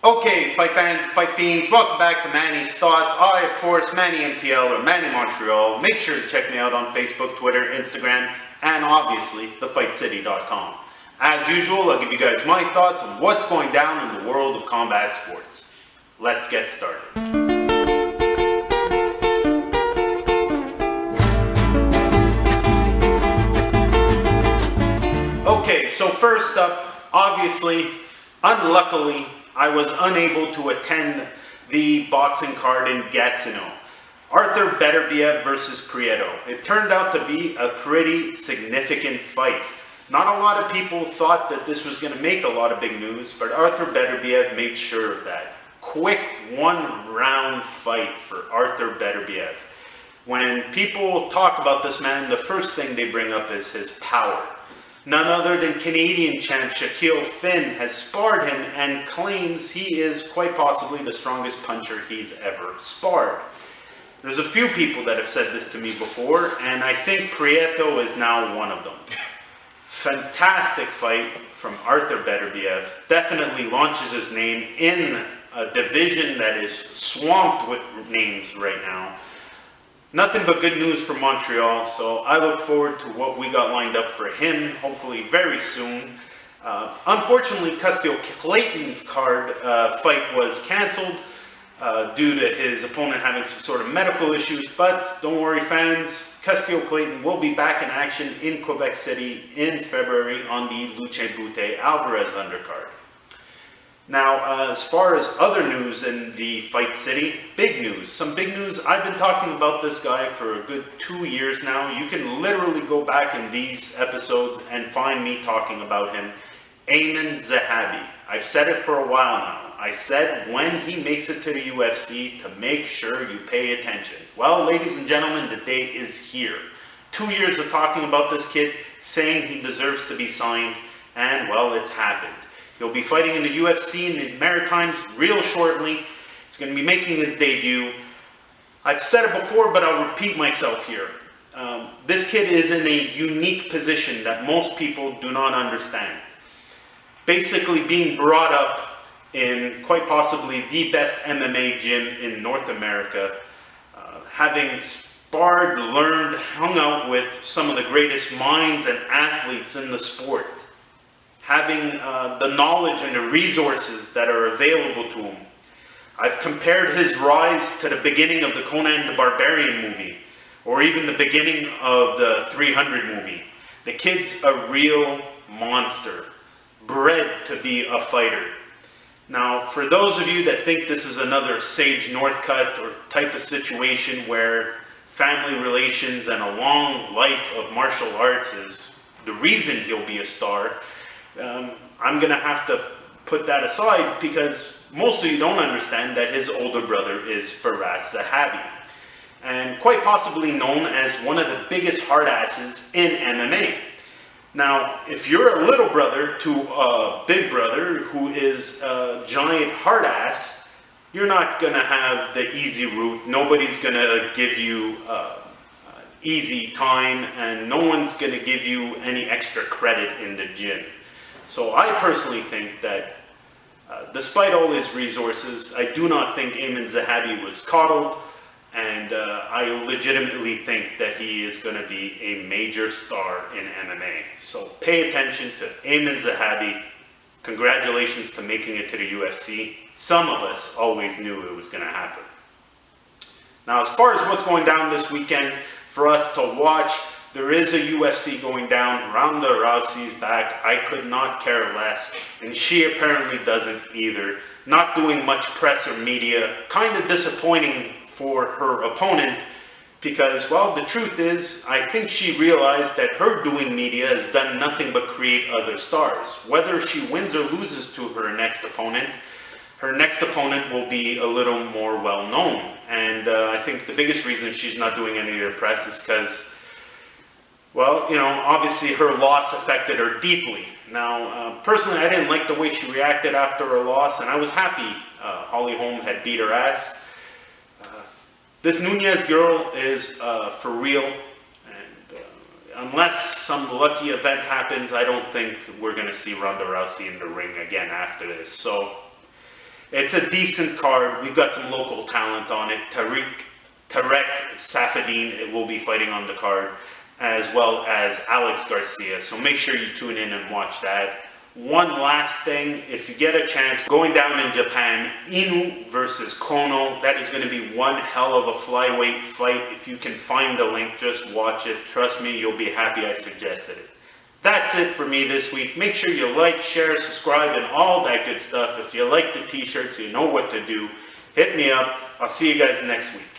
Okay, fight fans, fight fiends, welcome back to Manny's Thoughts. I, of course, Manny MTL or Manny Montreal. Make sure to check me out on Facebook, Twitter, Instagram, and obviously, thefightcity.com. As usual, I'll give you guys my thoughts on what's going down in the world of combat sports. Let's get started. Okay, so first up, obviously, unluckily, I was unable to attend the boxing card in Gatineau. Arthur Beterbiev versus Prieto. It turned out to be a pretty significant fight. Not a lot of people thought that this was going to make a lot of big news, but Arthur Beterbiev made sure of that. Quick one-round fight for Arthur Beterbiev. When people talk about this man, the first thing they bring up is his power. None other than Canadian champ Shaquille Finn has sparred him and claims he is quite possibly the strongest puncher he's ever sparred. There's a few people that have said this to me before, and I think Prieto is now one of them. Fantastic fight from Arthur Beterbiev. Definitely launches his name in a division that is swamped with names right now. Nothing but good news for Montreal, so I look forward to what we got lined up for him, hopefully very soon. Unfortunately, Castile Clayton's card fight was canceled due to his opponent having some sort of medical issues, but don't worry fans, Castile Clayton will be back in action in Quebec City in February on the Luce Bute Alvarez undercard. Now, as far as other news in the Fight City, big news. Some big news. I've been talking about this guy for a good 2 years now. You can literally go back in these episodes and find me talking about him. Aiemann Zahabi. I've said it for a while now. I said when he makes it to the UFC to make sure you pay attention. Well, ladies and gentlemen, the day is here. 2 years of talking about this kid, saying he deserves to be signed, and well, it's happened. He'll be fighting in the UFC in the Maritimes real shortly. He's going to be making his debut. I've said it before, but I'll repeat myself here. This kid is in a unique position that most people do not understand. Basically being brought up in quite possibly the best MMA gym in North America, having sparred, learned, hung out with some of the greatest minds and athletes in the sport, having the knowledge and the resources that are available to him. I've compared his rise to the beginning of the Conan the Barbarian movie, or even the beginning of the 300 movie. The kid's a real monster, bred to be a fighter. Now, for those of you that think this is another Sage Northcutt or type of situation where family relations and a long life of martial arts is the reason he'll be a star, I'm going to have to put that aside because most of you don't understand that his older brother is Firas Zahabi, and quite possibly known as one of the biggest hard asses in MMA. Now, if you're a little brother to a big brother who is a giant hard ass, you're not going to have the easy route. Nobody's going to give you easy time, and no one's going to give you any extra credit in the gym. So I personally think that despite all his resources, I do not think Aiemann Zahabi was coddled, and I legitimately think that he is going to be a major star in MMA. So pay attention to Aiemann Zahabi. Congratulations to making it to the UFC. Some of us always knew it was going to happen. Now, as far as what's going down this weekend for us to watch, there is a UFC going down. Ronda Rousey's back. I could not care less. And she apparently doesn't either. Not doing much press or media. Kind of disappointing for her opponent because, well, the truth is, I think she realized that her doing media has done nothing but create other stars. Whether she wins or loses to her next opponent will be a little more well-known. And I think the biggest reason she's not doing any of the press is because, well, you know, obviously her loss affected her deeply. Now, personally, I didn't like the way she reacted after her loss, and I was happy Holly Holm had beat her ass. This Nunez girl is for real, and unless some lucky event happens, I don't think we're going to see Ronda Rousey in the ring again after this. So It's a decent card. We've got some local talent on it. Tarek Safadine will be fighting on the card, as well as Alex Garcia. So make sure you tune in and watch that. One last thing, if you get a chance, going down in Japan, Inu versus Kono, that is going to be one hell of a flyweight fight. If you can find the link, just watch it. Trust me, you'll be happy I suggested it. That's it for me this week. Make sure you like, share, subscribe, and all that good stuff. If you like the t-shirts, you know what to do. Hit me up. I'll see you guys next week.